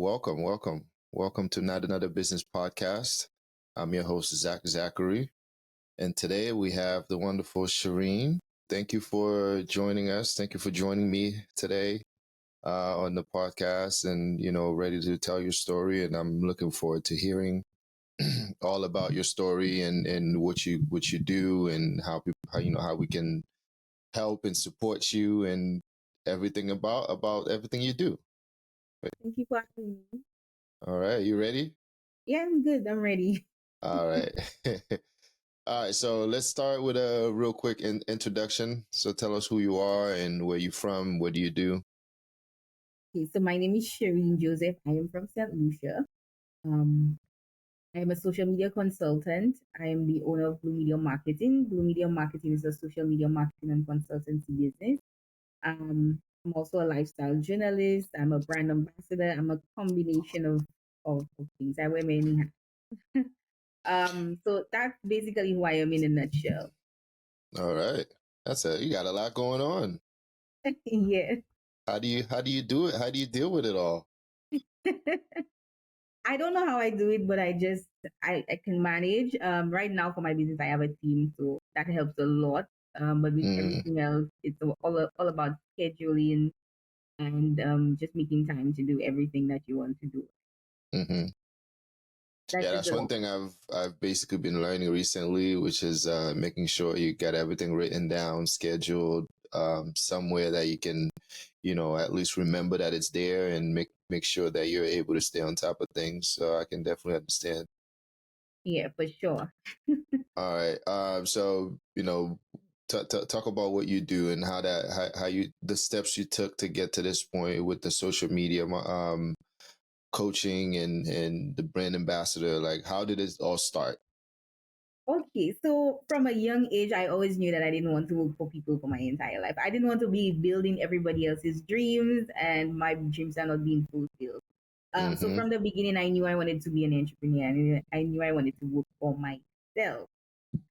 Welcome to Not Another Business Podcast. I'm your host, Zachary. And today we have the wonderful Sharine. Thank you for joining us. Thank you for joining me today on the podcast and, ready to tell your story. And I'm looking forward to hearing all about your story and what you do and how we can help and support you and everything about everything you do. Thank you for having me. All right, you ready? Yeah, I'm good. I'm ready. All right. All right, so let's start with a real quick introduction. So tell us who you are and where you're from. What do you do? Okay, so my name is Sharine Joseph. I am from stlucia. Um, I am a social media consultant. I am the owner of Blue Media Marketing. Blue Media Marketing is a social media marketing and consultancy business. I'm also a lifestyle journalist. I'm a brand ambassador. I'm a combination of things. I wear many hats. So that's basically who I am in a nutshell. All right. You got a lot going on. Yeah. How do you do it? How do you deal with it all? I don't know how I do it, but I can manage. Right now for my business, I have a team, so that helps a lot. But with Mm, everything else, it's all about scheduling and just making time to do everything that you want to do. hmm That's Yeah, just that's one a thing I've basically been learning recently, which is making sure you get everything written down, scheduled, somewhere that you can, at least remember that it's there and make sure that you're able to stay on top of things. So I can definitely understand. yeah, for sure. All right. So talk about what you do and how you the steps you took to get to this point with the social media coaching and the brand ambassador. Like, how did it all start? Okay, so from a young age, I always knew that I didn't want to work for people for my entire life. I didn't want to be building everybody else's dreams, and my dreams are not being fulfilled. So Mm-hmm. from the beginning, I knew I wanted to be an entrepreneur. I knew I wanted to work for myself.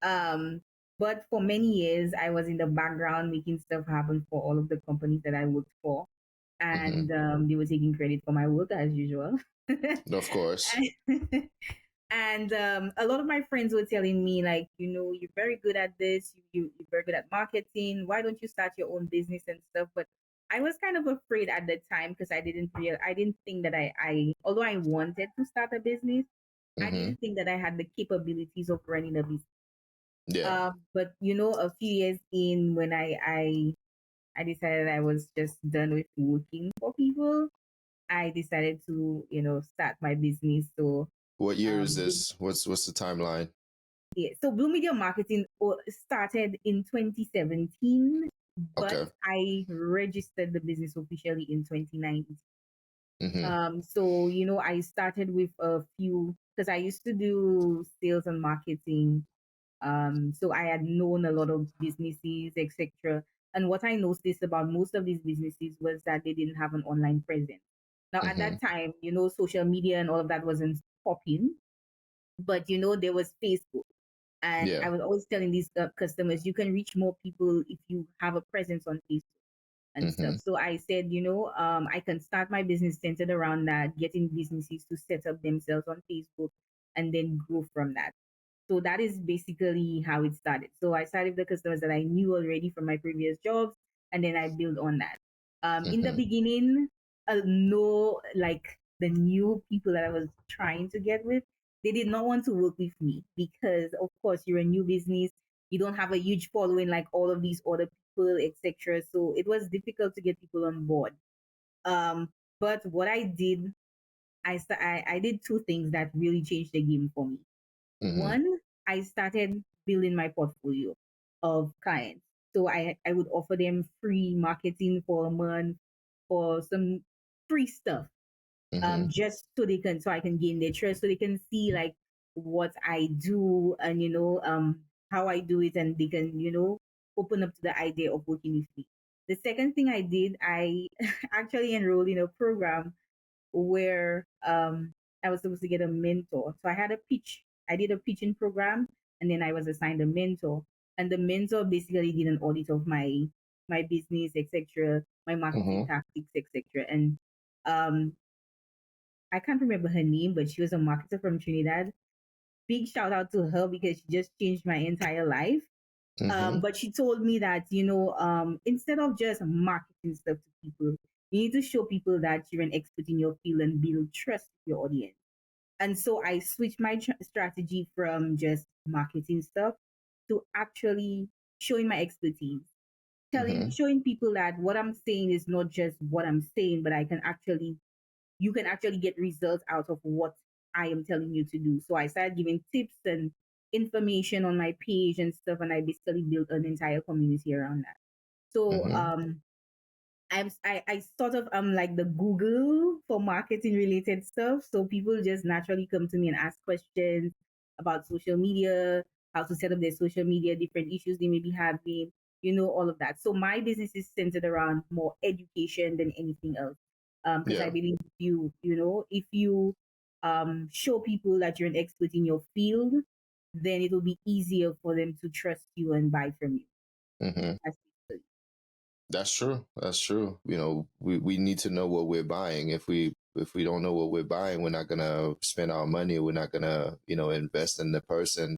Um, but for many years, I was in the background making stuff happen for all of the companies that I worked for, Mm-hmm. and they were taking credit for my work as usual. Of course. And a lot of my friends were telling me, like, you're very good at this. You're very good at marketing. Why don't you start your own business and stuff? But I was kind of afraid at the time because I didn't think that although I wanted to start a business, I Mm-hmm. didn't think that I had the capabilities of running a business. Yeah. But a few years in, when I decided I was just done with working for people, I decided to start my business. So What year is um, this? What's the timeline? yeah, so Blue Media Marketing started in 2017, but Okay. I registered the business officially in 2019. Mm-hmm. I started with a few because I used to do sales and marketing. So I had known a lot of businesses, etc. And what I noticed about most of these businesses was that they didn't have an online presence. Now, at Mm-hmm. that time, social media and all of that wasn't popping, but there was Facebook. And Yeah. I was always telling these customers, you can reach more people if you have a presence on Facebook and Mm-hmm. stuff. So I said, I can start my business centered around that, getting businesses to set up themselves on Facebook and then grow from that. So that is basically how it started. So I started with the customers that I knew already from my previous jobs, and then I built on that. In the Mm-hmm. beginning, no, like the new people that I was trying to get with, they did not want to work with me because, of course, you're a new business. You don't have a huge following like all of these other people, etc. So it was difficult to get people on board. Um, but what I did, I did two things that really changed the game for me. Mm-hmm. One, I started building my portfolio of clients. So I would offer them free marketing for a month or some free stuff. Mm-hmm. Just so I can gain their trust, so they can see like what I do and how I do it, and they can open up to the idea of working with me. The second thing I did, I actually enrolled in a program where I was supposed to get a mentor. So I had a pitch. I did a pitching program, and then I was assigned a mentor. And the mentor basically did an audit of my business, etc., my marketing Mm-hmm. tactics, etc. And um, I can't remember her name, but she was a marketer from Trinidad. Big shout out to her because she just changed my entire life. Mm-hmm. But she told me that, instead of just marketing stuff to people, you need to show people that you're an expert in your field and build trust with your audience. And so I switched my strategy from just marketing stuff to actually showing my expertise, Mm-hmm. showing people that what I'm saying is not just what I'm saying, but you can actually get results out of what I am telling you to do. So I started giving tips and information on my page and stuff, and I basically built an entire community around that. So Mm-hmm. I sort of am like the Google for marketing related stuff. So people just naturally come to me and ask questions about social media, how to set up their social media, different issues they may be having, all of that. So my business is centered around more education than anything else. Because I Yeah. believe if you show people that you're an expert in your field, then it will be easier for them to trust you and buy from you. Mm-hmm. That's basically- That's true. That's true. We need to know what we're buying. If we don't know what we're buying, we're not gonna spend our money. We're not gonna, invest in the person.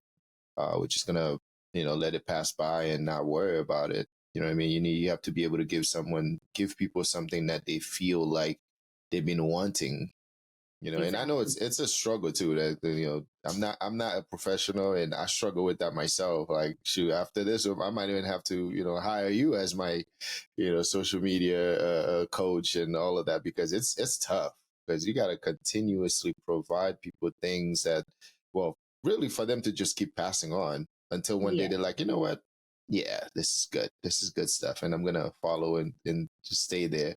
We're just gonna, let it pass by and not worry about it. You know what I mean? You have to be able to give people something that they feel like they've been wanting. And I know Exactly. it's a struggle too. That I'm not a professional, and I struggle with that myself. Like, shoot, after this, I might even have to hire you as my social media coach and all of that, because it's tough, because you got to continuously provide people things that, well, really, for them to just keep passing on until one day Yeah. they're like, you know what, yeah, this is good stuff, and I'm gonna follow and just stay there.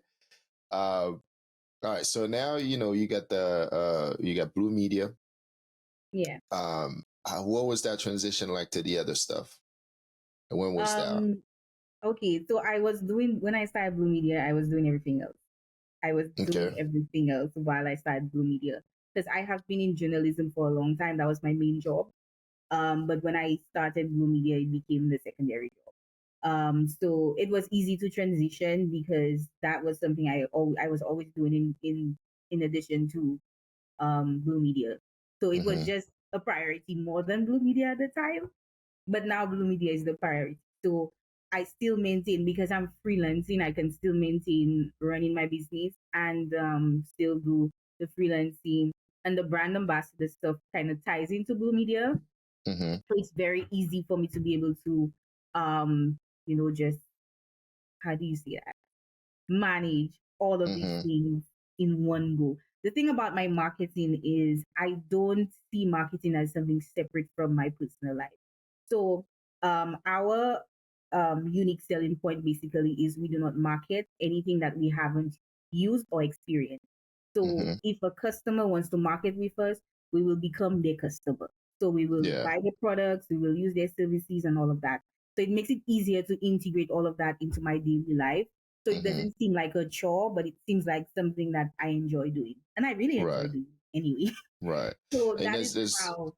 uh, all right, so now you got Blue Media. Yeah. What was that transition like to the other stuff? And when was that? Um, okay, so I was doing when I started Blue Media, I was doing everything else. I was doing Okay. everything else while I started Blue Media because I have been in journalism for a long time. That was my main job. But when I started Blue Media, it became the secondary job. So it was easy to transition because that was something I was always doing in addition to Blue Media. So it was Mm-hmm. just a priority more than Blue Media at the time. But now Blue Media is the priority. So I still maintain because I'm freelancing. I can still maintain running my business and still do the freelancing and the brand ambassador stuff. Kind of ties into Blue Media, Mm-hmm. so it's very easy for me to be able to, just how do you say that? Manage all of these Mm-hmm. things in one go. The thing about my marketing is I don't see marketing as something separate from my personal life. So our unique selling point basically is we do not market anything that we haven't used or experienced. So Mm-hmm. if a customer wants to market with us, we will become their customer. So we will Yeah. buy their products, we will use their services and all of that. So it makes it easier to integrate all of that into my daily life. So it Mm-hmm. doesn't seem like a chore, but it seems like something that I enjoy doing. And I really enjoy Right. doing it anyway. Right. So And that there's is this how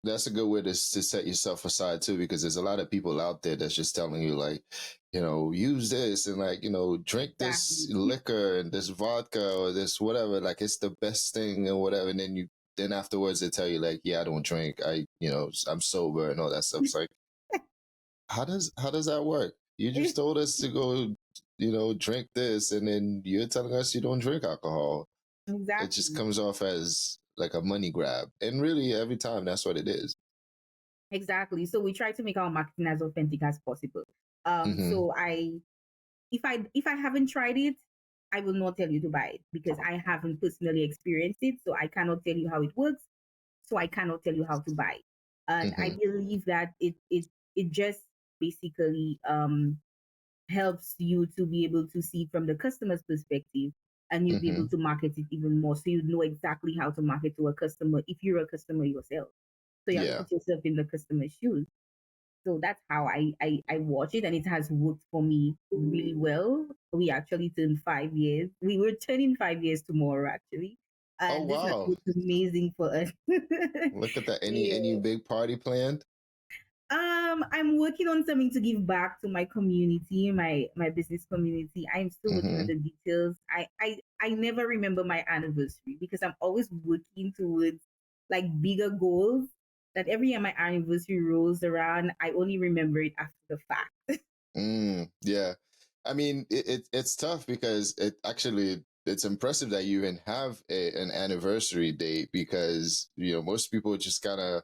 that's a good way to set yourself aside too, because there's a lot of people out there that's just telling you, like, use this, and, like, drink this exactly. liquor and this vodka or this whatever, like it's the best thing and whatever. And then afterwards they tell you, like, yeah, I don't drink, I'm sober and all that stuff. It's like, how does that work? You just told us to go, drink this, and then you're telling us you don't drink alcohol. It just Exactly. comes off as like a money grab, and really every time that's what it is. Exactly. So we try to make our marketing as authentic as possible. Mm-hmm. So if I haven't tried it, I will not tell you to buy it because I haven't personally experienced it. So I cannot tell you how it works. So I cannot tell you how to buy it. And I Mm-hmm. believe that it just basically helps you to be able to see from the customer's perspective and you'll be Mm-hmm. able to market it even more. So you know exactly how to market to a customer if you're a customer yourself. So you have to Yeah. put yourself in the customer's shoes. So that's how I watch it, and it has worked for me really well. We actually turned 5 years. We were turning 5 years tomorrow, actually. Oh And this has wow. worked amazing for us. Look at that. Any Yeah. big party planned? I'm working on something to give back to my community, my business community. I'm still working on Mm-hmm. the details. I never remember my anniversary because I'm always working towards like bigger goals. That every year my anniversary rolls around, I only remember it after the fact. Yeah. I mean, it's tough because it's impressive that you even have an anniversary date because most people just kind of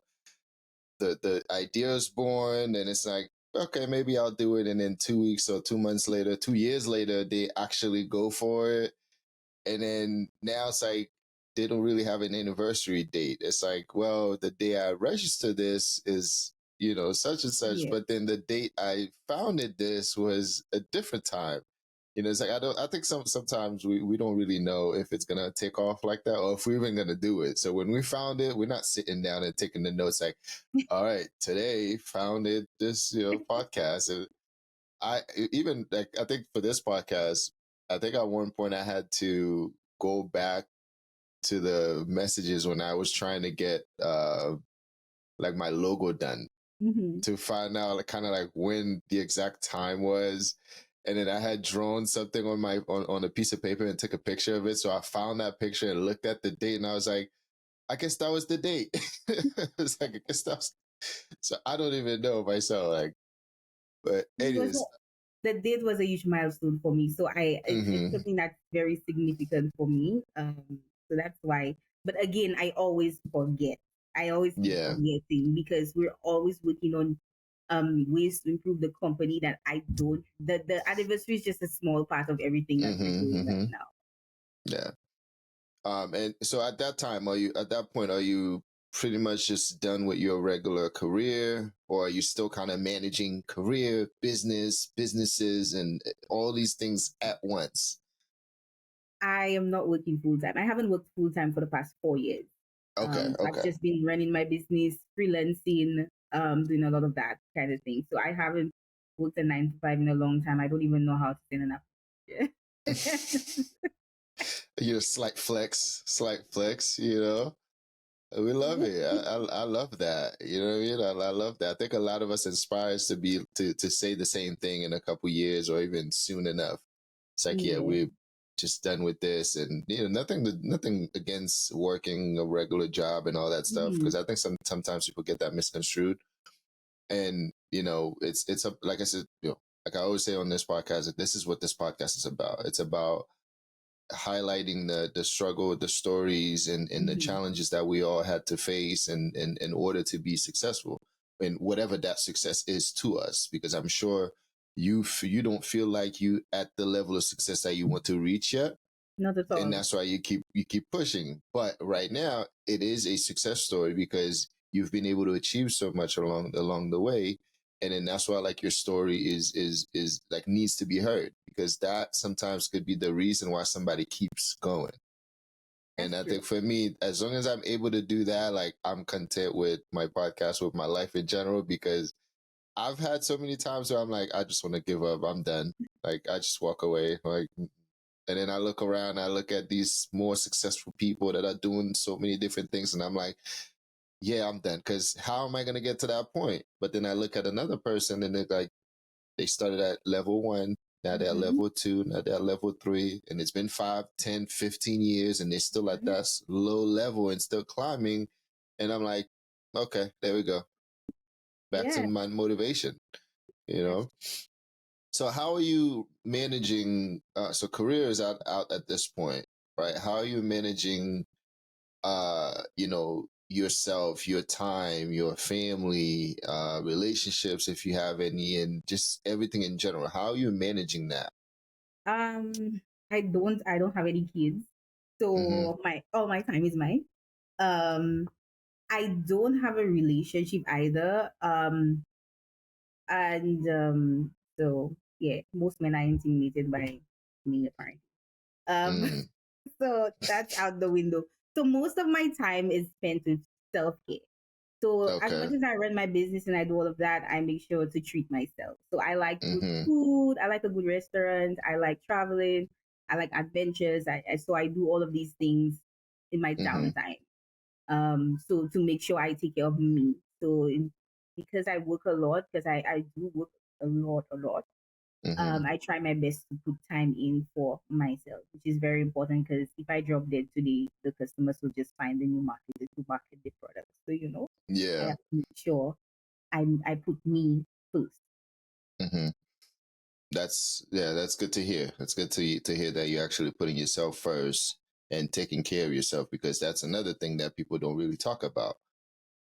the idea is born and it's like, okay, maybe I'll do it, and then 2 weeks or 2 months later, 2 years later, they actually go for it. And then now it's like they don't really have an anniversary date. It's like, well, the day I registered this is, such and such, Yeah. but then the date I founded this was a different time. It's like I think sometimes we don't really know if it's gonna take off like that or if we're even gonna do it. So when we found it, we're not sitting down and taking the notes like, all right, today founded this, podcast. And even like I think for this podcast, I think at one point I had to go back to the messages when I was trying to get like my logo done Mm-hmm. to find out like kind of like when the exact time was. And then I had drawn something on my on a piece of paper and took a picture of it. So I found that picture and looked at the date and I was like, I guess that was the date. It's like I guess that was, so I don't even know myself. Like, but It was anyways, the date was a huge milestone for me. So it's mm-hmm, something that's very significant for me. So that's why. But again, I always forget. I always keep yeah, forgetting because we're always working on ways to improve the company that I don't. The anniversary is just a small part of everything that we're mm-hmm, doing right mm-hmm, now. yeah. And so at that time, at that point, are you pretty much just done with your regular career, or are you still kind of managing career, businesses, and all these things at once? I am not working full time. I haven't worked full time for the past 4 years. Okay, I've okay. just been running my business, freelancing, doing a lot of that kind of thing. So I haven't worked a 9 to 5 in a long time. I don't even know how to send an app. You're slight flex. We love it. I love that. You know what I mean? I love that. I think a lot of us inspire us to be to say the same thing in a couple years or even soon enough. It's like, yeah, Yeah. we're just done with this, and nothing against working a regular job and all that stuff Mhm. because I think sometimes people get that misconstrued, and it's like I said, like I always say on this podcast, that this is what this podcast is about. It's about highlighting the struggle, the stories, and the Mhm. challenges that we all had to face in order to be successful and whatever that success is to us. Because I'm sure you don't feel like you at the level of success that you want to reach yet, Not at and all. that's why you keep pushing. But right now, it is a success story because you've been able to achieve so much along the way, and then that's why like your story is like needs to be heard because that sometimes could be the reason why somebody keeps going. And That's I true. think for me, as long as I'm able to do that, like I'm content with my podcast, with my life in general, because I've had so many times where I'm like, I just want to give up. I'm done. Like I just walk away. Like, and then I look around, I look at these more successful people that are doing so many different things, and I'm like, yeah, I'm done. Because how am I going to get to that point? But then I look at another person, and they're like, they started at level one, now they're at Mhm. level two, now they're at level three, and it's been 5, 10, 15 years, and they're still at Mhm. that low level and still climbing. And I'm like, okay, there we go. Back to Yeah. my motivation, you That's know? So how are you managing? So career is out at this point, right? How are you managing? Yourself, your time, your family, relationships, if you have any, and just everything in general. How are you managing that? I don't have any kids. Mm-hmm. So my all my time is mine. Um I don't have a relationship either. And so yeah, most men are intimidated by me apparently. Um Mm, so that's out the window. So most of my time is spent with self care. So as much okay. as I run my business and I do all of that, I make sure to treat myself. So I like good Mm-hmm. food. I like a good restaurant. I like traveling. I like adventures. So I do all of these things in my Mm-hmm. downtime. So to make sure I take care of me. So because I work a lot, because I do work a lot. Mm-hmm. I try my best to put time in for myself, which is very important because if I drop dead today, the customers will just find a new market to market the product. So, I Yeah. have to make sure I put me first. Mm-hmm. That's good to hear. That's good to hear that you're actually putting yourself first and taking care of yourself, because that's another thing that people don't really talk about.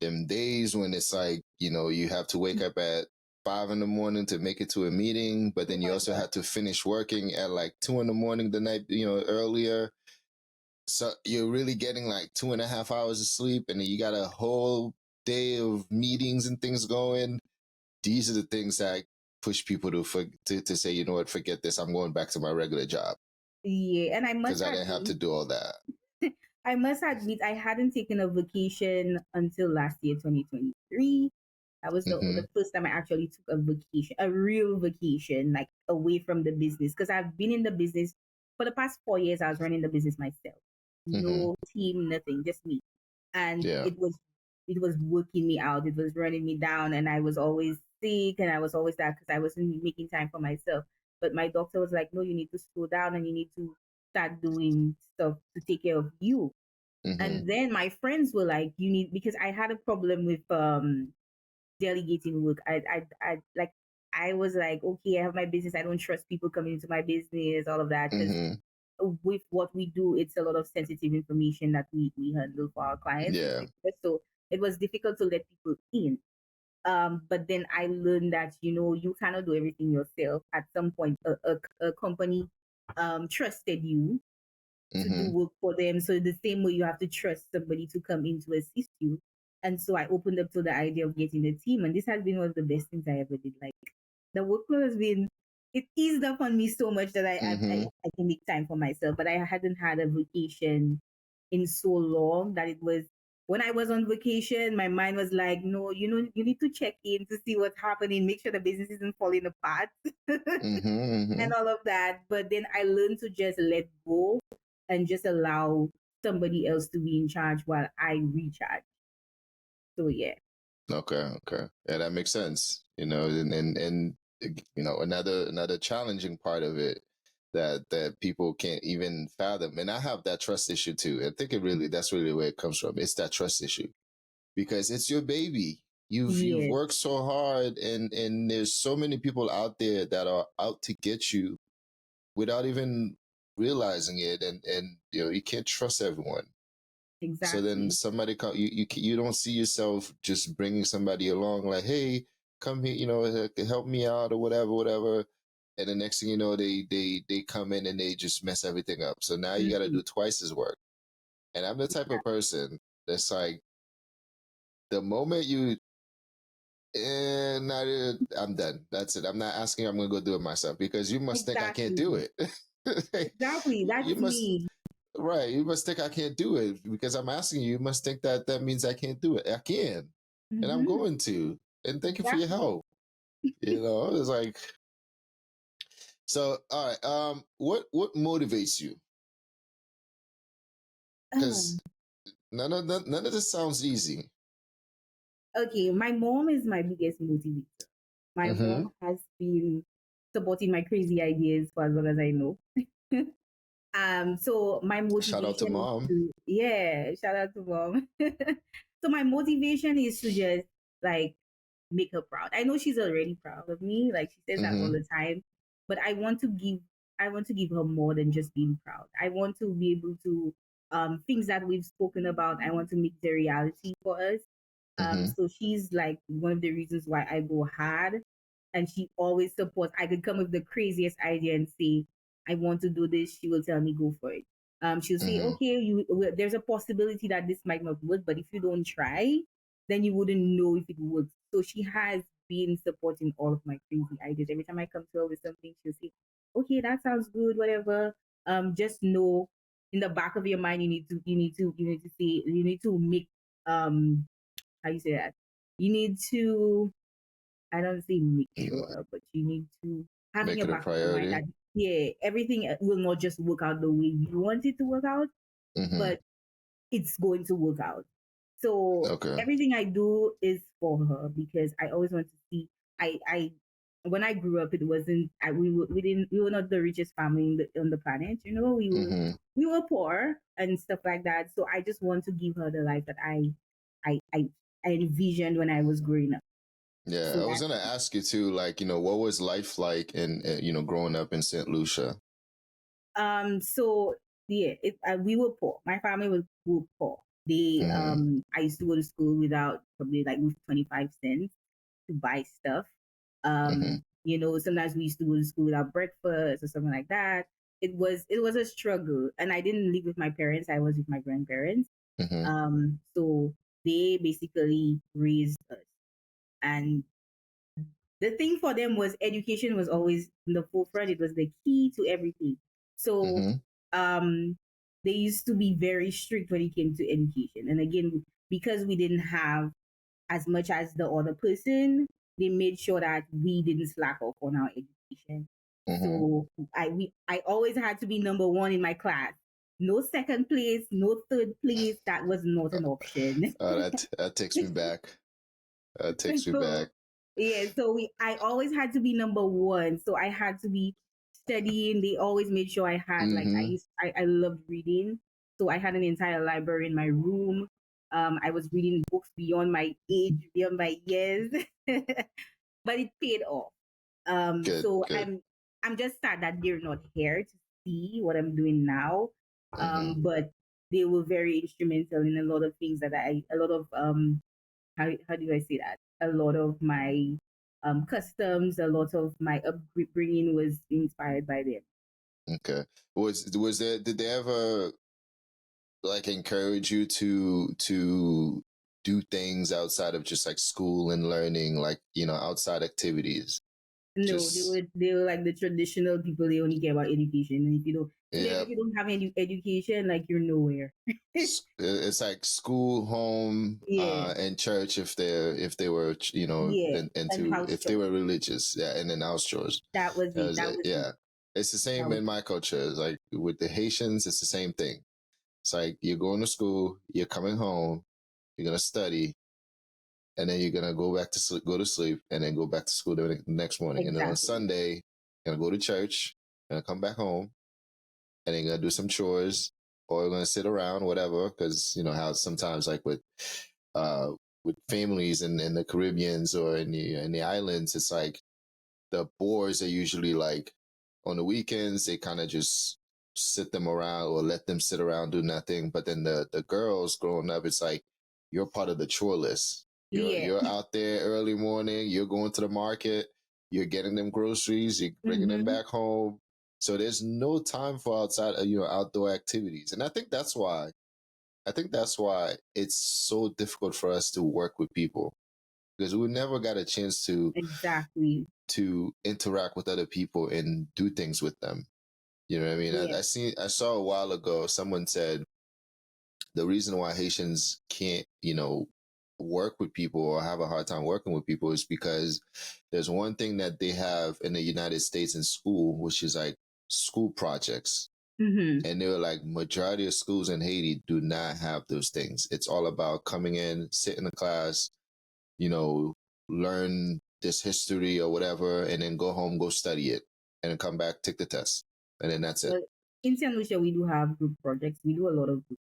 Them days when it's like, you have to wake up at 5 in the morning to make it to a meeting, but Oh then you my also God. have to finish working at like 2 in the morning the night, earlier. So you're really getting like 2.5 hours of sleep, and then you got a whole day of meetings and things going. These are the things that push people to say, you know what, forget this. I'm going back to my regular job Yeah, and because I didn't have to do all that. I must admit, I hadn't taken a vacation until last year, 2023. That was Mm-hmm. the first time I actually took a vacation, a real vacation, like away from the business. Because I've been in the business for the past 4 years. I was running the business myself, Mm-hmm. no team, nothing, just me. And Yeah. it was working me out. It was running me down, and I was always sick, and I was always that because I wasn't making time for myself. But my doctor was like, "No, you need to slow down, and you need to start doing stuff to take care of you." Mm-hmm. And then my friends were like, "You need," because I had a problem with delegating work. I like I was like, okay, I have my business. I don't trust people coming into my business, all of that, because Mm-hmm. with what we do, it's a lot of sensitive information that we handle for our clients, Yeah. etc. So it was difficult to let people in. But then I learned that you cannot do everything yourself. At some point, a company trusted you to do Mm-hmm. work for them. So the same way you have to trust somebody to come in to assist you. And so I opened up to the idea of getting a team. And this has been one of the best things I ever did. Like the workload has been, it eased up on me so much that Mm-hmm. I can make time for myself. But I hadn't had a vacation in so long that it was, when I was on vacation, my mind was like, no, you need to check in to see what's happening, make sure the business isn't falling apart Mm-hmm. Mm-hmm. and all of that. But then I learned to just let go and just allow somebody else to be in charge while I recharge. So yeah. Okay. Okay. Yeah, that makes sense. And another challenging part of it that people can't even fathom. And I have that trust issue too. I think that's really where it comes from. It's that trust issue, because it's your baby. You've Yes, worked so hard, and there's so many people out there that are out to get you without even realizing it, and you can't trust everyone. So then exactly. somebody come, you don't see yourself just bringing somebody along like, hey, come here, help me out or whatever, whatever. And the next thing you know, they come in and they just mess everything up. So now you got to Mm-hmm. do twice as work. And I'm the type of person that's like, the moment you, not, I'm done. That's it. I'm not asking. I'm gonna go do it myself, because you must think I can't do Exactly. it. Exactly. You That's must. me. Right. You must think I can't do it because I'm asking you. You must think that that means I can't do it. I can. And I'm Mm-hmm. going to. And thank you for your Exactly. help. It's like, so, all right. What motivates you? Because none of this sounds easy. Okay, my mom is my biggest motivator. My Mm-hmm. mom has been supporting my crazy ideas for as long as I know. So my Shout out to motivation is mom. to, yeah, shout out to mom. So my motivation is to just like make her proud. I know she's already proud of me, like she says that all Mm-hmm. the time, but I want to give her more than just being proud. I want to be able to things that we've spoken about, I want to make the reality for us. Mm-hmm. So she's like one of the reasons why I go hard, and she always supports. I could come with the craziest idea and say, I want to do this. She will tell me, go for it. She'll say, Mm-hmm. okay, there's a possibility that this might not work, but if you don't try, then you wouldn't know if it works. So she has been supporting all of my crazy ideas. Every time I come to her with something, she'll say, okay, that sounds good, whatever. Just know in the back of your mind, you need to make, how you say that? You need to, I don't say make sure, but you need to have in Make your it a back of your mind priority. that, yeah, everything will not just work out the way you want it to work out, Mm-hmm. but it's going to work out. So Okay. everything I do is for her because I always want to see. I when I grew up, it wasn't. We didn't. We were not the richest family on the planet. You know, Mm-hmm. we were poor and stuff like that. So I just want to give her the life that I I, I envisioned when I was growing up. Yeah, So I was that gonna ask you too, like, what was life like in, growing up in St. Lucia? so yeah, we were poor. My family was were poor. They Mm-hmm. I used to go to school without probably like with 25 cents to buy stuff. Mm-hmm. Sometimes we used to go to school without breakfast or something like that. It was a struggle, and I didn't live with my parents. I was with my grandparents. Mm-hmm. So they basically raised us, and the thing for them was education was always in the forefront. It was the key to everything. So Mm-hmm. um, they used to be very strict when it came to education. And again, because we didn't have as much as the other person, they made sure that we didn't slack off on our education. Mm-hmm. So I always had to be number one in my class. No second place, no third place. That was not an option. That takes me back. That takes me So back. yeah, so I always had to be number one. So I had to be studying. They always made sure I had like Mm-hmm. I loved reading. So I had an entire library in my room. I was reading books beyond my age, beyond my years. But it paid off. Good, So good. I'm just sad that they're not here to see what I'm doing now. Mm-hmm. But they were very instrumental in a lot of things that a lot of how do I say that? A lot of my customs, a lot of my upbringing was inspired by them. Okay. Was there, did they ever like encourage you to do things outside of just like school and learning, like, outside activities? No, they Just were they were like the traditional people. They only care about education, and if you don't, to them, yeah. if you don't have any education, like you're nowhere. It's like school, home, Yeah, and church if they were, yeah, and into house if they chores. were religious, yeah, and then house chores. That was That it. was That it. was it. Yeah, it's the That same was in it. my culture. It's like with the Haitians, it's the same thing. It's like you're going to school, you're coming home, you're gonna study, and then you're gonna go back to sleep, go to sleep, and then go back to school the next morning. And then on Exactly. Sunday, you're gonna go to church, you're gonna come back home, and then you're gonna do some chores, or you're gonna sit around, whatever. Because you know how sometimes, like uh, with families in the Caribbeans or in the islands, it's like the boys are usually like on the weekends they kind of just sit them around or let them sit around do nothing. But then the girls growing up, it's like you're part of the chore list. Yeah. You're out there early morning. You're going to the market. You're getting them groceries. You're bringing them Mm-hmm. back home. So there's no time for outside, outdoor activities. And I think that's why. I think that's why it's so difficult for us to work with people because we never got a chance Exactly. to interact with other people and do things with them. You know what I mean? Yeah. I saw a while ago someone said the reason why Haitians can't, work with people or have a hard time working with people is because there's one thing that they have in the United States in school, which is like school projects. Mm-hmm. And they were like, majority of schools in Haiti do not have those things. It's all about coming in, sit in the class, you know, learn this history or whatever, and then go home, go study it, and then come back, take the test, and then that's it. Well, in St. Lucia, we do have group projects. We do a lot of group.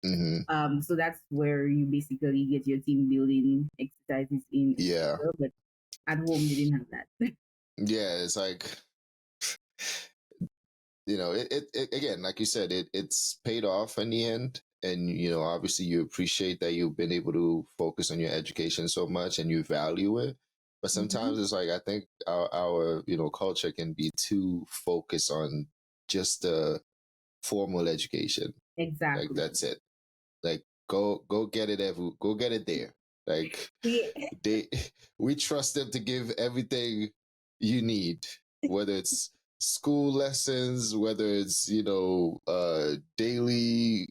Hmm. So that's where you basically get your team building exercises in, Yeah, etc. But at home, they didn't have that. yeah. It's like it again, like you said, it's paid off in the end, and obviously you appreciate that you've been able to focus on your education so much and you value it. But Mm-hmm. sometimes it's like I think our culture can be too focused on just the formal education. Like Exactly. that's it. Like go get it go get it there. Like Yeah. they we trust them to give everything you need, whether it's school lessons, whether it's daily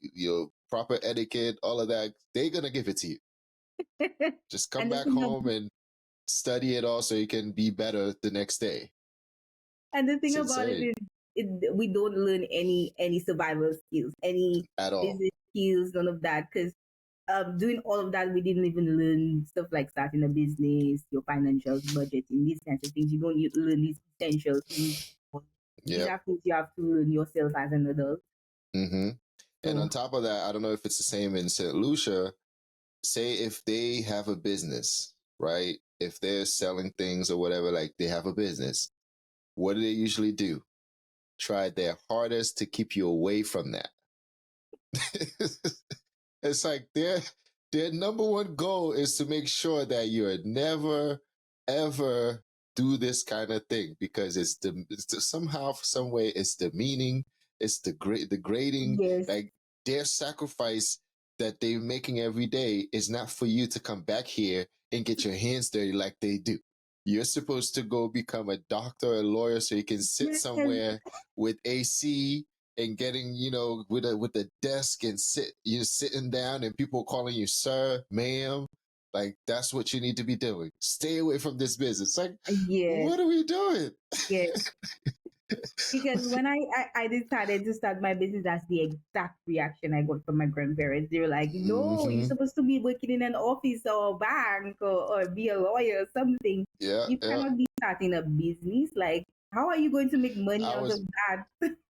proper etiquette, all of that. They're gonna give it to you. Just come And the back thing home and study it all so you can be better the next day. And the It's thing about it insane is, we don't learn any survival skills, any at all. business skills, none of that. Because doing all of that, we didn't even learn stuff like starting a business, your financials, budgeting, these kinds of things. You don't learn these essential things. These Yep. are things you have to learn yourself as an adult. Mm-hmm. And So on top of that, I don't know if it's the same in St. Lucia. Say if they have a business, right? If they're selling things or whatever, like they have a business, what do they usually do? Try their hardest to keep you away from that. It's like their number one goal is to make sure that you're never ever do this kind of thing because somehow some way it's demeaning, it's degrading. yes, Like their sacrifice that they're making every day is not for you to come back here and get your hands dirty like they do. You're supposed to go become a doctor, a lawyer, so you can sit yes, somewhere with AC and getting, with a desk and you're sitting down and people calling you sir, ma'am. Like that's what you need to be doing. Stay away from this business. Like, yes, what are we doing? yes. Because when I decided to start my business, that's the exact reaction I got from my grandparents. They were like, no, you're Mm-hmm. supposed to be working in an office or a bank or be a lawyer or something. Yeah, You yeah. cannot be starting a business. Like, how are you going to make money I out of was that?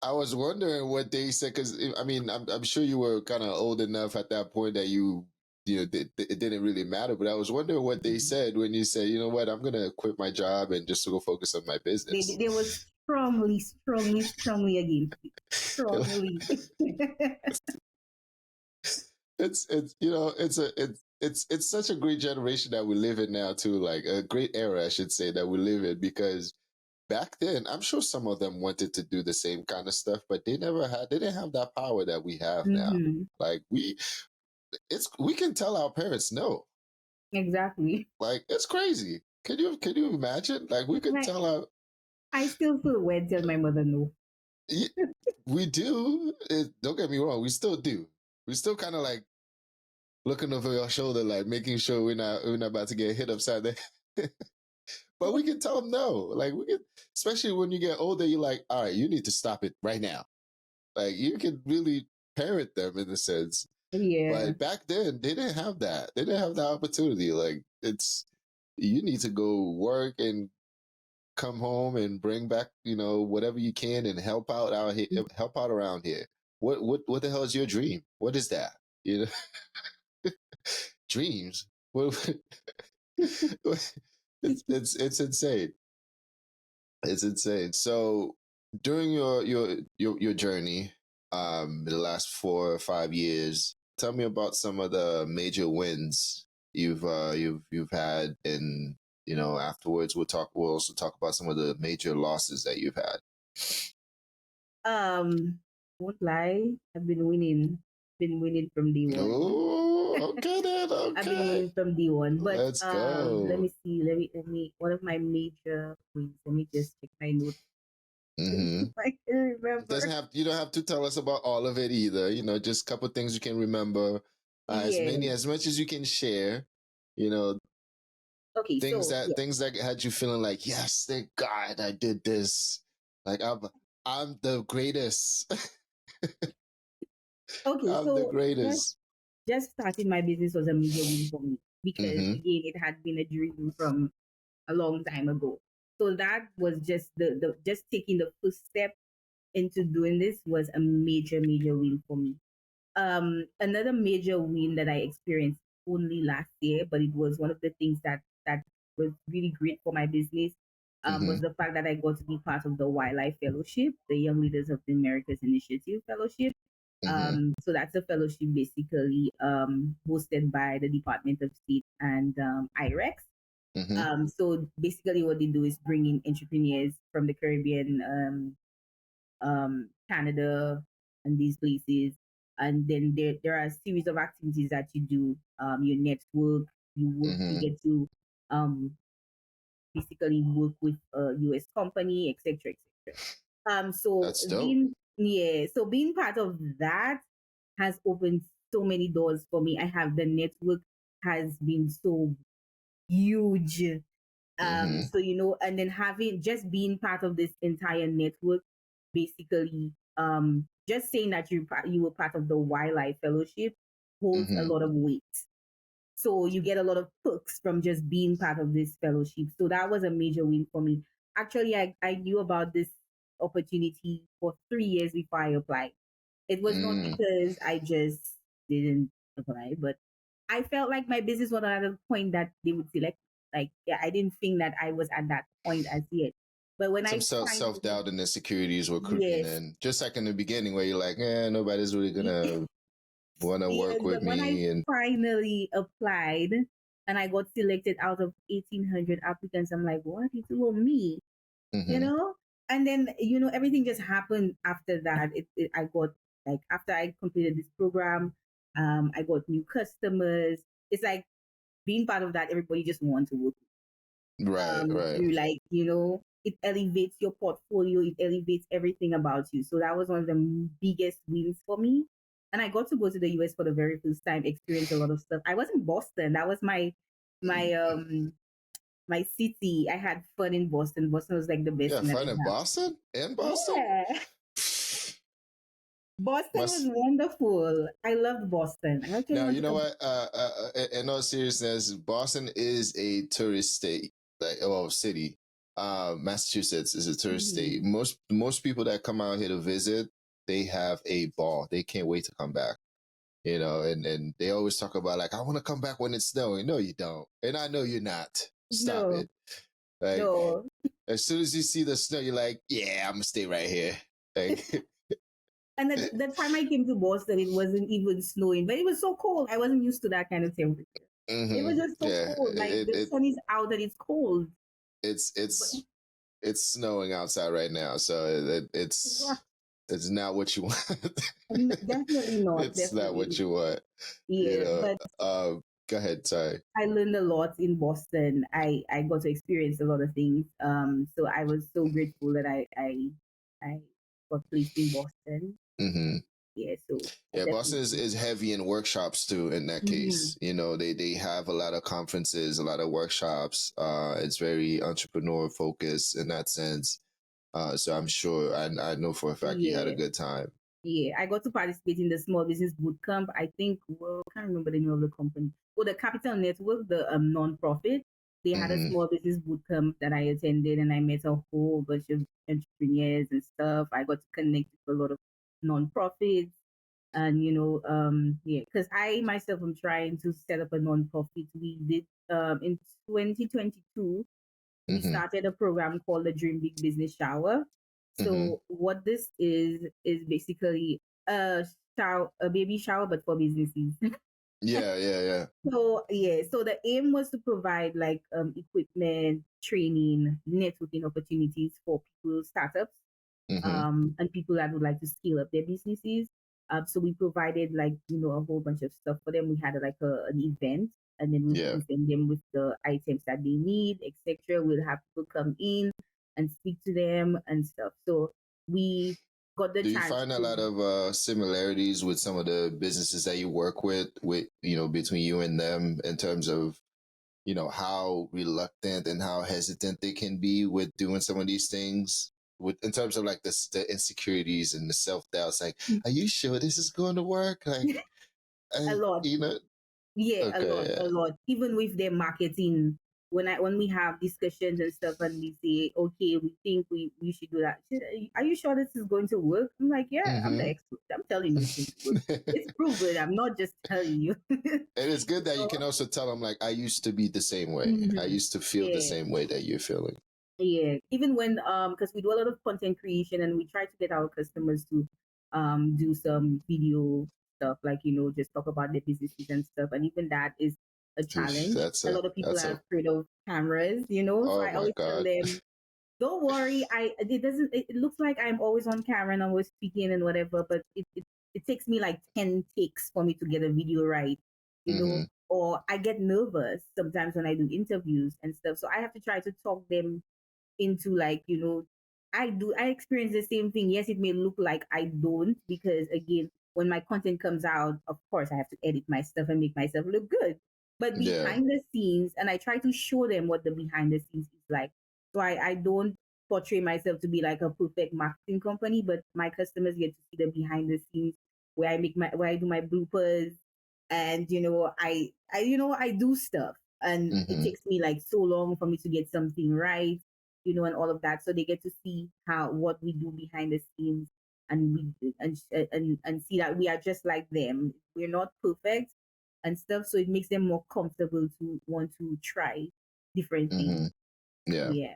I was wondering what they said because I mean I'm sure you were kind of old enough at that point that it didn't really matter. But I was wondering what they said when you said, you know what, I'm gonna quit my job and just go focus on my business. They were strongly, strongly, strongly against it. Strongly. It's such a great generation that we live in now too, like a great era I should say that we live in because back then I'm sure some of them wanted to do the same kind of stuff but they didn't have that power that we have now. Mm-hmm. Like we can tell our parents no. Exactly. Like it's crazy. Can you imagine, like we could Like, tell our I still feel weird tell my mother no. we do don't get me wrong, we still do. We still kind of like looking over your shoulder, like making sure we're not about to get hit upside the head. But we can tell them no. Like we can, especially when you get older, you're like, all right, you need to stop it right now. Like you can really parent them in a sense. Yeah. But back then, they didn't have that. They didn't have that opportunity. Like you need to go work and come home and bring back, whatever you can and help out around here. What the hell is your dream? What is that? You know, dreams. What, it's insane. It's insane. So during your journey, the last 4 or 5 years, tell me about some of the major wins you've had, and afterwards we'll also talk about some of the major losses that you've had. Won't lie, I've been winning. Been winning from day one. Oh, okay then. I've been Okay, winning from day one. But let's let go. me see. Let me one of my major wins. Let me just check my notes. Mm-hmm. I can Doesn't remember. have You don't have to tell us about all of it either. Just a couple things you can remember. Yeah. As much as you can share. You know, Okay, things so that yeah. things that had you feeling like, yes, thank God I did this. Like I'm the greatest. Okay, I'm the so greatest. just starting my business was a major win for me because Mm-hmm. again it had been a dream from a long time ago. So that was just the just taking the first step into doing this was a major, major win for me. Another major win that I experienced only last year, but it was one of the things that was really great for my business. Mm-hmm. Was the fact that I got to be part of the Wildlife Fellowship, the Young Leaders of the Americas Initiative Fellowship. Mm-hmm. So that's a fellowship basically hosted by the Department of State and IREX. Mm-hmm. So basically, what they do is bring in entrepreneurs from the Caribbean, Canada, and these places. And then there are a series of activities that you do. You network, you Mm-hmm. get to um, basically work with a US company, etc., etc. So That's dope. being part of that has opened so many doors for me. I have the network has been so huge. Mm-hmm. And then having just being part of this entire network, basically, just saying that you were part of the Wildlife Fellowship holds a Mm-hmm. lot of weight. So you get a lot of perks from just being part of this fellowship. So that was a major win for me. Actually, I knew about this opportunity for 3 years before I applied. It was not Mm. because I just didn't apply, but I felt like my business was at a point that they would select. Like, yeah, I didn't think that I was at that point as yet. But when Some I self finally, doubt and insecurities were creeping yes, in, just like in the beginning, where you're like, nobody's really gonna want to yes, work with but when I me, and finally applied and I got selected out of 1,800 applicants, I'm like, what? It's all me, you mm-hmm. know? And then, everything just happened after that. I got, like, after I completed this program, I got new customers. It's like being part of that, everybody just wants to work. Right, right. You like, it elevates your portfolio, it elevates everything about you. So that was one of the biggest wins for me. And I got to go to the US for the very first time, experience a lot of stuff. I was in Boston. That was my city. I had fun in Boston. Boston was like the best Yeah, thing that fun ever in happened. Boston? In Boston? Yeah. Boston was Must wonderful. I loved Boston. I actually now want you to know come. what? In all seriousness, Boston is a tourist state, like well, city. Massachusetts is a tourist Mhm. state. Most people that come out here to visit, they have a ball. They can't wait to come back. And they always talk about like, I want to come back when it's snowing. No, you don't, and I know you're not. Stop No, it. Like no. as soon as you see the snow, you're like, yeah, I'm gonna stay right here. Like, And the time I came to Boston, it wasn't even snowing, but it was so cold. I wasn't used to that kind of temperature. It was just so yeah, cold. Like the sun is out and it's cold. it's But it's it's snowing outside right now, so it's not what you want. definitely not. It's not Definitely what not. you want. You Yeah, know. but Go ahead. Sorry. I learned a lot in Boston. I got to experience a lot of things. So I was so grateful that I got placed in Boston. Mm-hmm. Yeah, so I Yeah, Boston definitely. is heavy in workshops too. In that Hmm. case, they have a lot of conferences, a lot of workshops. It's very entrepreneur focused in that sense. So I'm sure, I know for a fact you had a Yeah. good time. Yeah, I got to participate in the small business boot camp. I think, well, I can't remember the name of the company. Oh, the Capital Network, the non-profit. They had a Mm-hmm. small business boot camp that I attended, and I met a whole bunch of entrepreneurs and stuff. I got to connect with a lot of non-profits, and yeah, because I myself am trying to set up a non-profit. We did in 2022 we Mm-hmm. started a program called the Dream Big Business Shower. Mm-hmm. So what this is basically a baby shower, but for businesses. Yeah, yeah, yeah. So yeah, so the aim was to provide like equipment, training, networking opportunities for people, startups, Mm-hmm. and people that would like to scale up their businesses. So we provided like a whole bunch of stuff for them. We had like an event, and then we Yeah. present them with the items that they need, etc. We'll have people come in and speak to them and stuff. So we got the Do you chance find a to. lot of similarities with some of the businesses that you work with between you and them in terms of how reluctant and how hesitant they can be with doing some of these things with in terms of like the insecurities and the self-doubts, like, are you sure this is going to work? Like, A I lot. you know Yeah, a lot, okay, a lot. Even with their marketing, when we have discussions and stuff, and we say, okay, we think we should do that. Are you sure this is going to work? I'm like, yeah, I'm the mm-hmm. expert. I'm telling you, it's going to work. It's proven. I'm not just telling you. And it's good that you So, can also tell them, like, I used to be the same way. I mhm. used to feel the Yeah, same way that you're feeling. yeah. Even when because we do a lot of content creation, and we try to get our customers to do some video stuff, like just talk about their businesses and stuff. And even that is a Oof, challenge. that's A a lot of people that's are a afraid of cameras. So oh I my always tell god. them, don't worry. It looks like I'm always on camera and always speaking and whatever, but it takes me like 10 takes for me to get a video right, Mm-hmm. or I get nervous sometimes when I do interviews and stuff. So I have to try to talk them into, like, I experience the same thing. Yes, it may look like I don't, because again, when my content comes out, of course I have to edit my stuff and make myself look good. But Yeah. behind the scenes, and I try to show them what the behind the scenes is like. So I don't portray myself to be like a perfect marketing company, but my customers get to see the behind the scenes, where I do my bloopers, and I do stuff, and it Mm-hmm. takes me like so long for me to get something right, and all of that. So they get to see how what we do behind the scenes, and and see that we are just like them. We're not perfect and stuff, so it makes them more comfortable to want to try different Mm-hmm. things. So Yeah. yeah.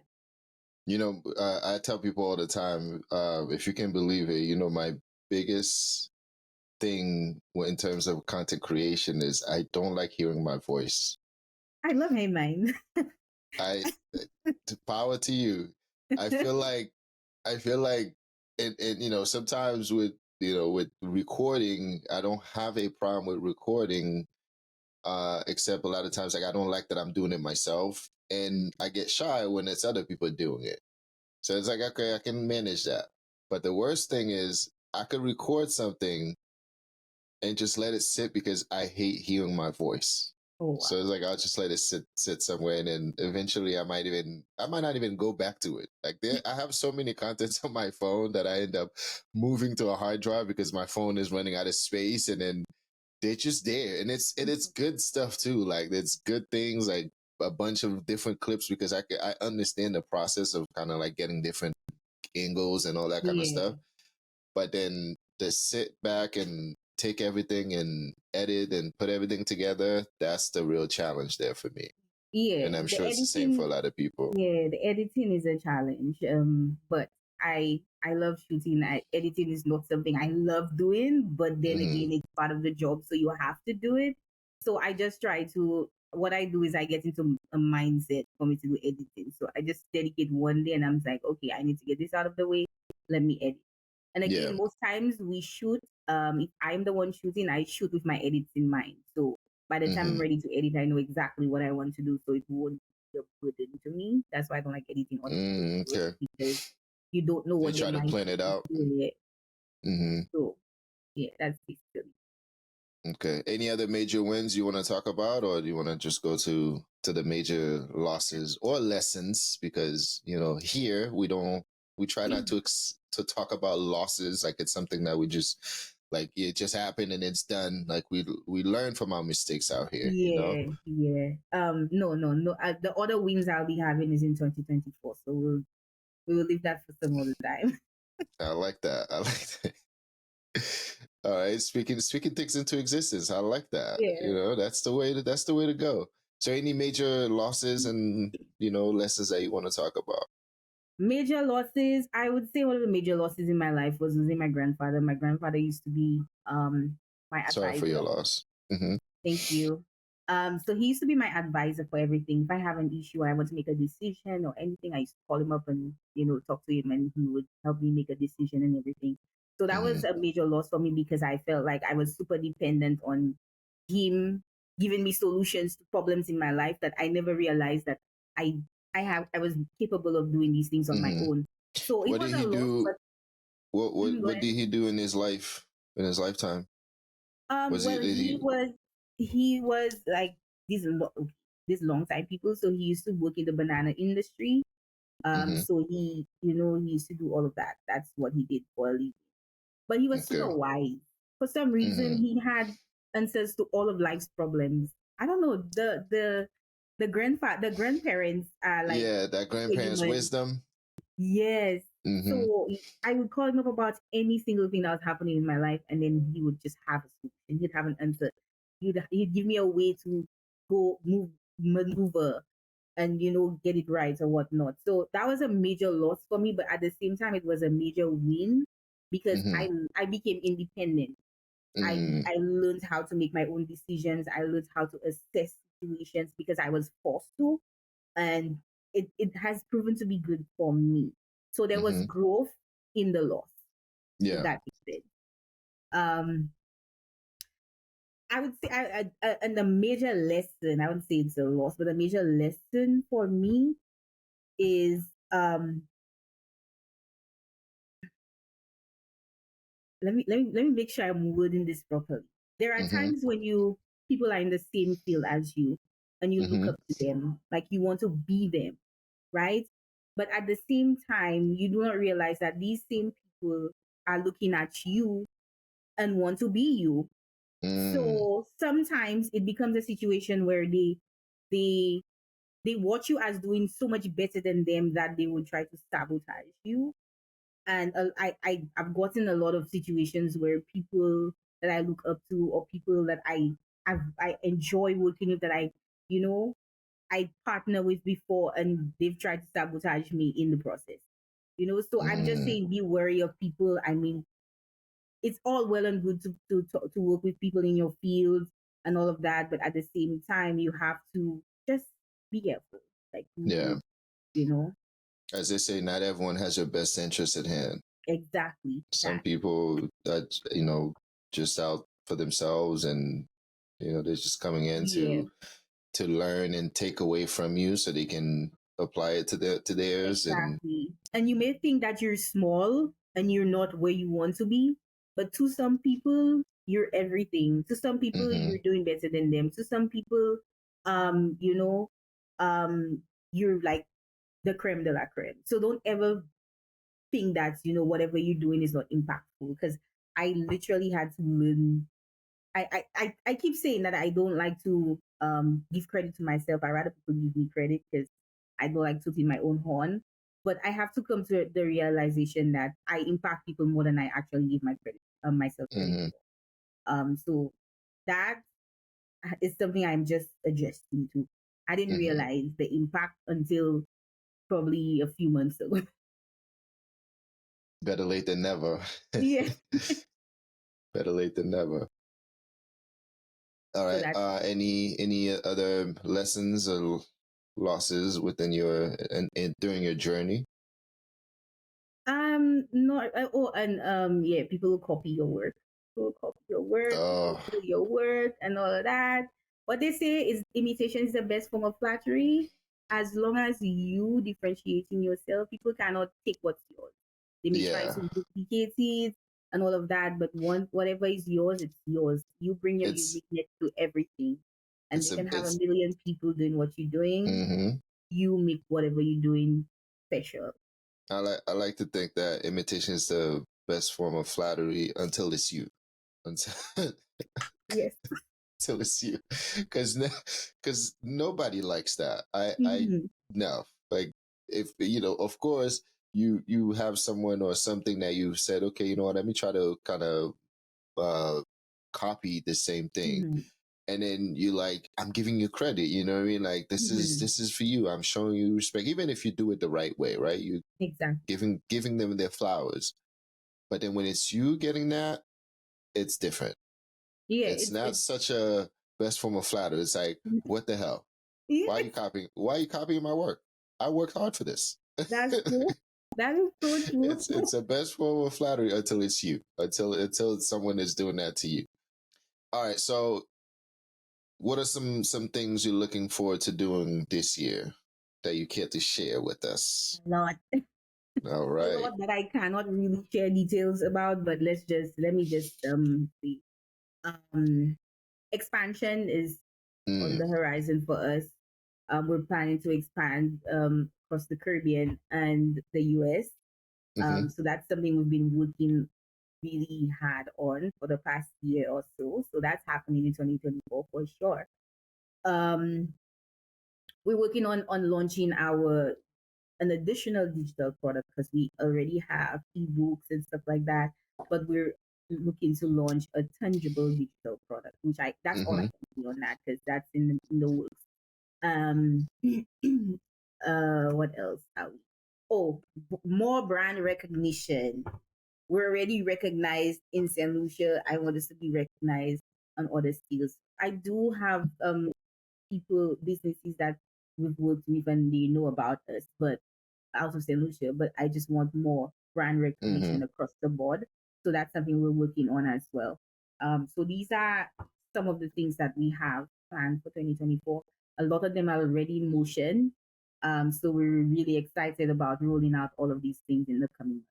I tell people all the time, if you can believe it, my biggest thing in terms of content creation is I don't like hearing my voice. I love Hey Mine. I power to you. I feel like I feel like and sometimes with recording, I don't have a problem with recording, except a lot of times like I don't like that I'm doing it myself, and I get shy when it's other people doing it. So it's like, okay, I can manage that. But the worst thing is I could record something and just let it sit because I hate hearing my voice. Oh So wow. it's like I'll just let it sit somewhere, and then eventually I might not even go back to it. Like I have so many contents on my phone that I end up moving to a hard drive because my phone is running out of space, and then they're just there, and it's good stuff too. Like it's good things, like a bunch of different clips because I understand the process of kind of like getting different angles and all that kind of Yeah. stuff. But then to sit back and take everything and edit and put everything together, that's the real challenge there for me. Yeah. And I'm The sure it's the same for editing a lot of people. Yeah, the editing is a challenge. But I love shooting. Editing is not something I love doing, but then Hmm. again, it's part of the job, so you have to do it. So I just try to. What I do is I get into a mindset for me to do editing. So I just dedicate one day, and I'm like, okay, I need to get this out of the way. Let me edit. And Yeah. again, most times we shoot. If I'm the one shooting, I shoot with my edits in mind. So by the time I'm Hmm. ready to edit, I know exactly what I want to do, so it won't be a burden to me. That's why I don't like editing other people's work, Okay. because you don't know You what their try to plan mindset it is out. doing yet. Hmm. So yeah, that's basically. Okay. Any other major wins you want to talk about, or do you want to just go to the major losses or lessons? Because here we try not to talk about losses like it's something that we just like it just happened and it's done. Like we learn from our mistakes out here. Yeah, yeah. No, no, no. The other wins I'll be having is in 2024, so we will leave that for some other time. I like that. I like that. All right, speaking things into existence. I like that. Yeah. That's the way to go. So, any major losses and lessons that you want to talk about? Major losses. I would say one of the major losses in my life was losing my grandfather. My grandfather used to be my Sorry for your advisor. loss. Hmm. Thank you. So he used to be my advisor for everything. If I have an issue or I want to make a decision or anything, I used to call him up and talk to him, and he would help me make a decision and everything. So that Hmm. was a major loss for me, because I felt like I was super dependent on him giving me solutions to problems in my life, that I never realized that I I was capable of doing these things on my Hmm. own. So it What was did a he loss, do? but go What ahead. did he do in his life, in his lifetime? Was he Well, did he? he was like these these long time people. So he used to work in the banana industry. Hmm. So he used to do all of that. That's what he did for a living. But he was super Okay. wise. For some reason, Hmm. he had answers to all of life's problems. I don't know. The grandparents are like Yeah, that grandparents' superhuman. wisdom. Yes. Hmm. So I would call him up about any single thing that was happening in my life, and then he would just have a solution. He'd have an answer. He'd give me a way to maneuver, and get it right or whatnot. So that was a major loss for me, but at the same time, it was a major win, because Hmm. I became independent. Hmm. I learned how to make my own decisions. I learned how to assess situations because I was forced to, and it has proven to be good for me. So there was Hmm. growth in the loss, if Yeah. that makes sense. Um, I would say, and a major lesson, I wouldn't say it's a loss, but a major lesson for me is, let me make sure I'm wording this properly. There are Hmm. times when people are in the same field as you, and you look Hmm. up to them, like you want to be them, right? But at the same time, you do not realize that these same people are looking at you and want to be you. Mm, So sometimes it becomes a situation where they they watch you as doing so much better than them that they will try to sabotage you. And I've gotten a lot of situations where people that I look up to, or people that I enjoy working with, that you know I partner with before, and they've tried to sabotage me in the process. So I'm just mm, saying, be wary of people. I mean, it's all well and good to work with people in your field and all of that, but at the same time, you have to just be careful, like yeah. you know, As they say, not everyone has your best interest at hand. exactly Some that. people that, just out for themselves, and, they're just coming in Yeah, to learn and take away from you so they can apply it to theirs. And exactly. And you may think that you're small and you're not where you want to be, but to some people, you're everything. To some people, mm-hmm, you're doing better than them. To some people, um, you know, um, you're like the creme de la creme. So don't ever think that whatever you're doing is not impactful, because I literally had to learn. I keep saying that I don't like to give credit to myself. I rather people give me credit, because I don't like to in my own horn. But I have to come to the realization that I impact people more than I actually give my credit myself credit mm-hmm, for. So that is something I'm just adjusting to. I didn't mm-hmm. realize the impact until probably a few months ago. Better late than never. Yeah. Better late than never. All So right. that's Any other lessons or losses within your and during your journey? no, oh, and yeah, people will copy your work. People will copy your work, people will Oh, steal your work and all of that. What they say is imitation is the best form of flattery. As long as you differentiating yourself, people cannot take what's yours. They may try yeah. to duplicate it and all of that, but whatever is yours, it's yours. You bring your It's uniqueness to everything. And it's they a can have a it's million people doing what you're doing. mm-hmm. You make whatever you're doing special. I like to think that imitation is the best form of flattery until it's you. Until Yes. until it's you. Because nobody likes that. I Mhm. no. Like, if of course you have someone or something that you said, okay, you know what, let me try to kind of uh copy the same thing. Mhm. And then you like, I'm giving you credit, you know what I mean? Like, this is Mhm. this is for you. I'm showing you respect, even if you do it the right way, right? You Exactly. giving them their flowers. But then when it's you getting that, it's different. Yeah, It's not it's such a best form of flattery. It's like, what the hell? yeah, Why are you copying my work? I worked hard for this. that's true. That is so true. It's a best form of flattery until it's you. Until someone is doing that to you. All right. So what are some things you're looking forward to doing this year that you care to share with us? A lot. All A right. lot that I cannot really share details about, but let me just see. Um Expansion is on Mm, the horizon for us. We're planning to expand across the Caribbean and the US. mm-hmm, So that's something we've been working really hard on for the past year or so. So that's happening in 2024 for sure. Um, we're working on launching our an additional digital product, because we already have ebooks and stuff like that, but we're looking to launch a tangible digital product, which I that's all I mm-hmm, can say on that, because that's in the works. Um, what else are we? Oh, more brand recognition. We're already recognized in St. Lucia. I want us to be recognized on other skills. I do have people, businesses that we've worked with and they know about us, but out of St. Lucia, but I just want more brand mm-hmm, recognition across the board. So that's something we're working on as well. So these are some of the things that we have planned for 2024. A lot of them are already in motion. So we're really excited about rolling out all of these things in the coming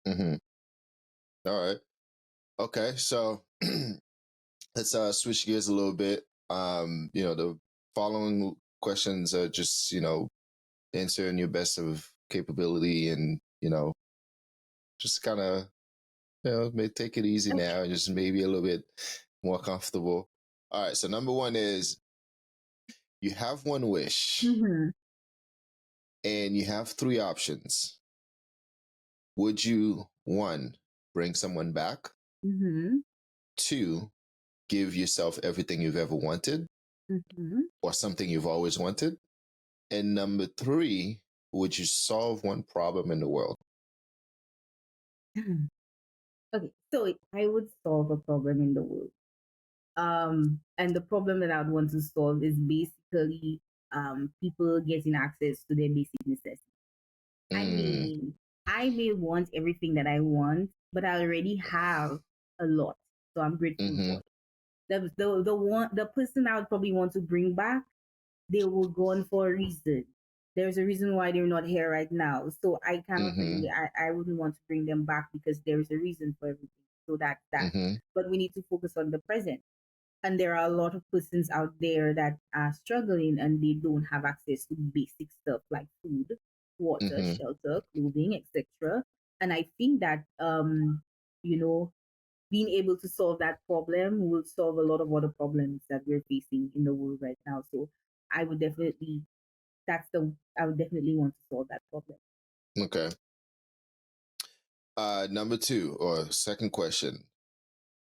mm-hmm. All right. Okay. So let's switch gears a little bit. The following questions are just, answer in your best of capability, and, just kind of, may take it easy months. now, and just maybe a little bit More comfortable. All right. So number one is you have one wish Mm-hmm. and you have three options. Would you, one, bring someone back? Mm-hmm. Two, give yourself everything you've ever wanted Mm-hmm. or something you've always wanted? And number three, would you solve one problem in the world? Okay, so I would solve a problem in the world. And the problem that I would want to solve is basically people getting access to their basic necessities. I Mm, mean, I may want everything that I want, but I already have a lot, so I'm grateful mm-hmm, for it. The person I would probably want to bring back, they were gone for a reason. There's a reason why they're not here right now. So I cannot mm-hmm, really, I wouldn't want to bring them back because there's a reason for everything. So that's that. mm-hmm, But we need to focus on the present. And there are a lot of persons out there that are struggling and they don't have access to basic stuff like food, water, mm-hmm, shelter, clothing, etc. And I think that you know, being able to solve that problem will solve a lot of other problems that we're facing in the world right now. So I would definitely I would definitely want to solve that problem. okay. Number two, or second question,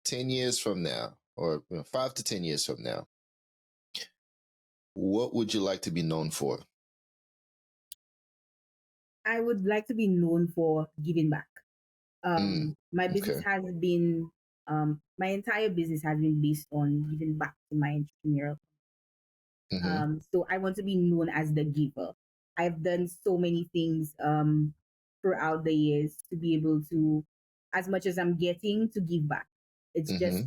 10 years from now, or 5 to 10 years from now, what would you like to be known for? I would like to be known for giving back. Mm, My business okay. has been my entire business has been based on giving back to my entrepreneurial. Mm-hmm, So I want to be known as the giver. I've done so many things throughout the years to be able to, as much as I'm getting, to give back. It's just mm-hmm,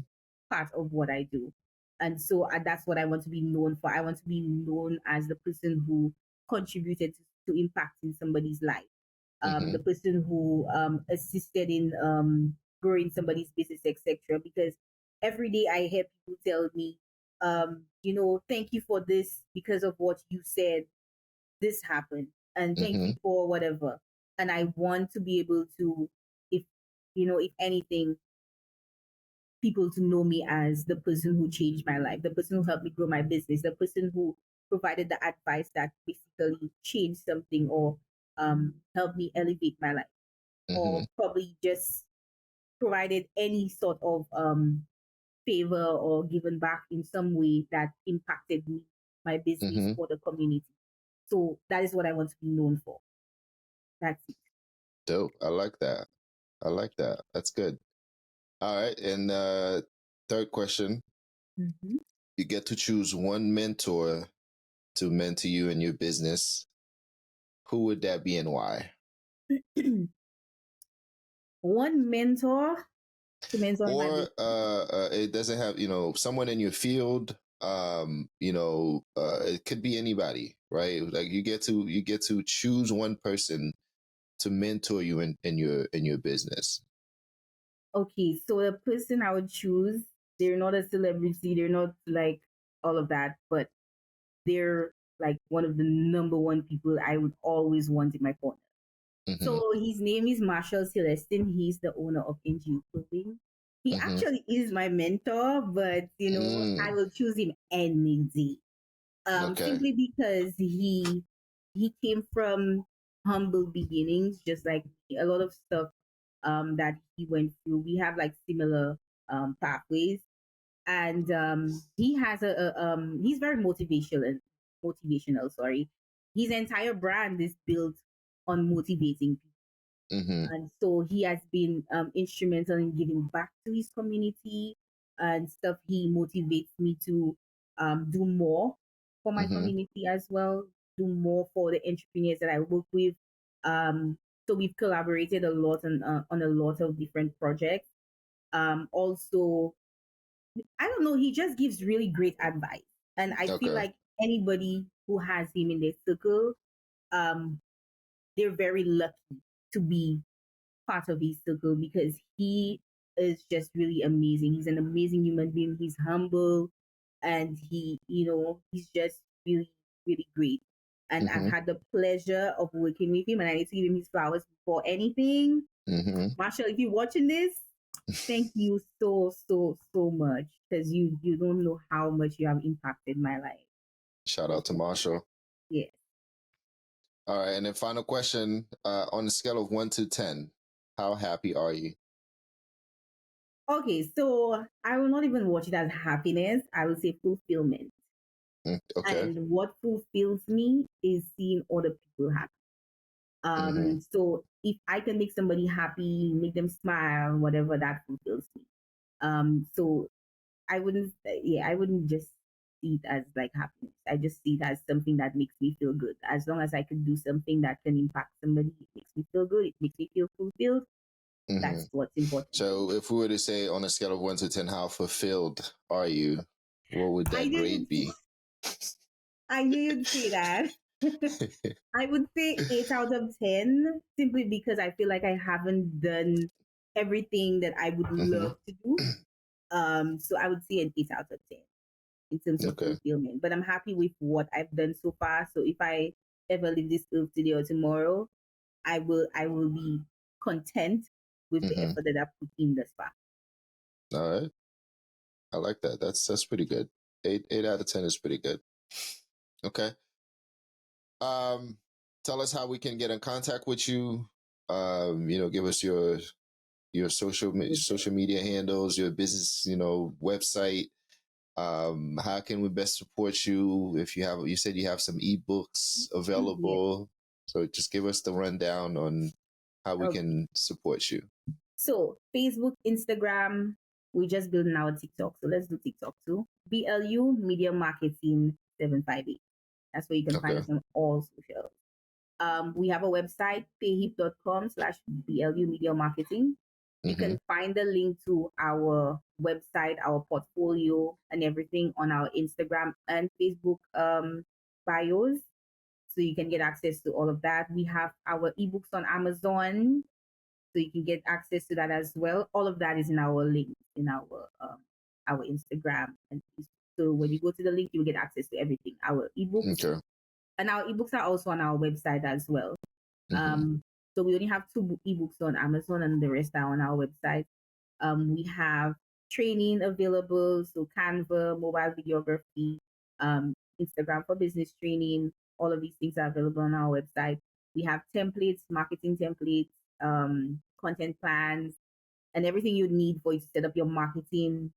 part of what I do. And so that's what I want to be known for. I want to be known as the person who contributed to impacting somebody's life, mm-hmm, the person who assisted in growing somebody's business, etc. Because every day I hear people tell me, thank you for this because of what you said, this happened, and thank mm-hmm, you for whatever. And I want to be able to, if if anything, people to know me as the person who changed my life, the person who helped me grow my business, the person who provided the advice that basically changed something or helped me elevate my life, mm-hmm, or probably just provided any sort of favor or given back in some way that impacted me, my business, mm-hmm. or the community. So that is what I want to be known for. That's it. Dope. I like that. I like that. That's good. All right. And third question, Mm-hmm. you get to choose one mentor to mentor you in your business. Who would that be and why? One mentor to mentor in my Or business. it doesn't have, someone in your field. It could be anybody, right? Like you get to choose one person to mentor you in your business. Okay, so the person I would choose, they're not a celebrity, they're not like all of that, but they're like one of the number one people I would always want in my corner. Mm-hmm. So his name is Marshall Celestin. He's the owner of NGU Clothing. He Mm-hmm. actually is my mentor, but I Mm. will choose him any day. Okay. Simply because he came from humble beginnings, just like me. A lot of stuff that he went through. We have like similar pathways, and he has he's very motivational. Sorry, his entire brand is built on motivating people, Mm-hmm. and so he has been instrumental in giving back to his community and stuff. He motivates me to do more for my Mm-hmm. community as well, do more for the entrepreneurs that I work with. So we've collaborated a lot on a lot of different projects. Also, I don't know, he just gives really great advice. And I feel Okay. like anybody who has him in their circle, um, they're very lucky to be part of his circle because he is just really amazing. He's an amazing human being. He's humble and he's just really, really great. And I've Mm-hmm. had the pleasure of working with him, and I need to give him his flowers before anything. Mm-hmm. Marshall, if you're watching this, Thank you so, so, so much, because you don't know how much you have impacted my life. Shout So out to thank you. Marshall. Yes. All right, and then final question: on a scale of 1 to 10, how happy are you? Okay, so I will not even watch it as happiness. I will say fulfillment. Okay. And what fulfills me is seeing other people happy. Mm-hmm. So if I can make somebody happy, make them smile, whatever, that fulfills me. So I wouldn't just see it as like happiness. I just see it as something that makes me feel good. As long as I can do something that can impact somebody, it makes me feel good. It makes me feel fulfilled. Mm-hmm. That's what's important to me. So, if we were to say on a scale of 1 to 10, how fulfilled are you? What would I that knew grade be? I knew you'd say that. I would say 8 out of 10, simply because I feel like I haven't done everything that I would Mm-hmm. love to do. So I would say an 8 out of 10 in terms of Okay. fulfillment. But I'm happy with what I've done so far. So if I ever leave this earth today or tomorrow, I will be content with the Mm-hmm. effort that I've put in thus far. All right. I like that. That's pretty good. Eight out of 10 is pretty good. Okay. Um, Tell us how we can get in contact with you. Give us your social media handles, your business, website. How can we best support you? If you said you have some ebooks Yeah. available, so just give us the rundown on how we Okay. can support you. So Facebook, Instagram, we just building our TikTok. So let's do TikTok too. BLU Media Marketing 758. That's where you can find Okay. us on all socials. We have a website, payhip.com/BLU Media Marketing. You Mm-hmm. can find the link to our website, our portfolio, and everything on our Instagram and Facebook bios. So you can get access to all of that. We have our ebooks on Amazon, so you can get access to that as well. All of that is in our link in our Instagram, and so when you go to the link, you will get access to everything. Our ebooks Okay. and our ebooks are also on our website as well. Mm-hmm. So we only have two ebooks on Amazon, and the rest are on our website. We have training available, so Canva, mobile videography, Instagram for business training. All of these things are available on our website. We have templates, marketing templates, content plans, and everything you need for you to set up your marketing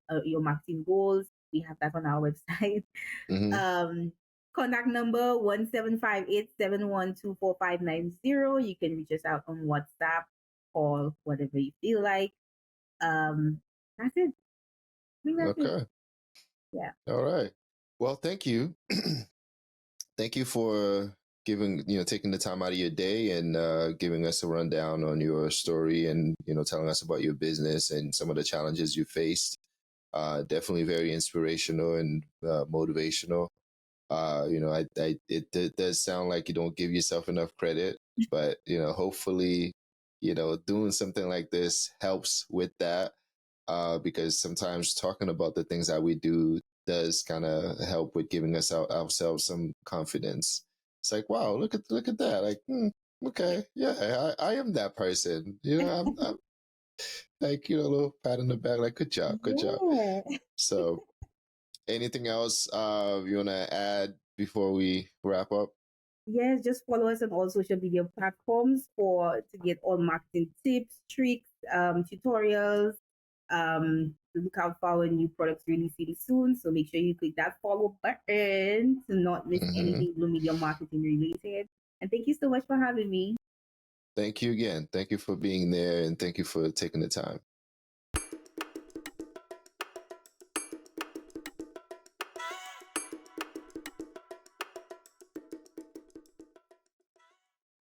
goals. We have that on our website. Mm-hmm. Um, Contact number 1758712459. You can reach us out on WhatsApp, call, whatever you feel like. That's it. I think that's it. Okay. Yeah. All right. Well, thank you. Thank you for taking the time out of your day and giving us a rundown on your story and, telling us about your business and some of the challenges you faced. Definitely very inspirational and motivational. It does sound like you don't give yourself enough credit, but, hopefully, doing something like this helps with that. Because sometimes talking about the things that we do does kind of help with giving us ourselves some confidence. It's like, wow, look at that. Like, okay, yeah, I am that person. I'm like, a little pat on the back, like, good job. Yeah. So, anything else you want to add before we wrap up? Yes, just follow us on all social media platforms to get all marketing tips, tricks, tutorials. Look out for our new products really, really soon. So make sure you click that follow button to not miss Mm-hmm. anything Blue Media marketing related. And thank you so much for having me. Thank you again. Thank you for being there and thank you for taking the time.